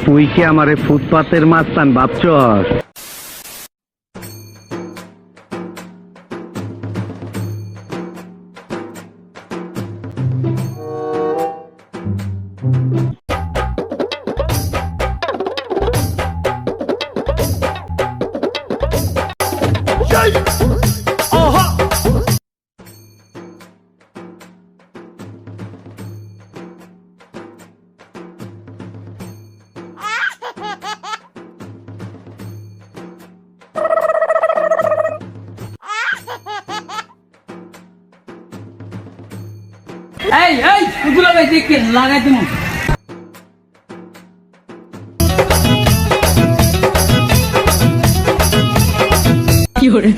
তুই কি আমারে ফুটপাতের মাস্তান ভাবছস? এই এই ওগুলো ভাই দেখে লাগাই দিমু। কি হরে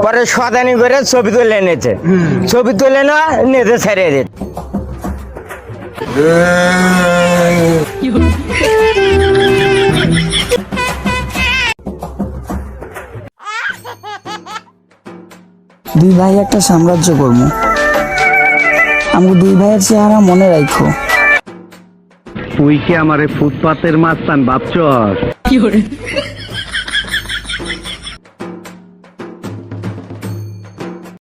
পরে শতানি করে ছবি তুলে এনেছে, ছবি তুলে না নেতে ছেড়ে দিত। দুই ভাই একটা সাম্রাজ্য করবো, আমি দুই ভাইয়ের চেহারা মনে রাখো। তুই কি আমারে ফুটপাতের মাস্তান ভাবছস? কি হরে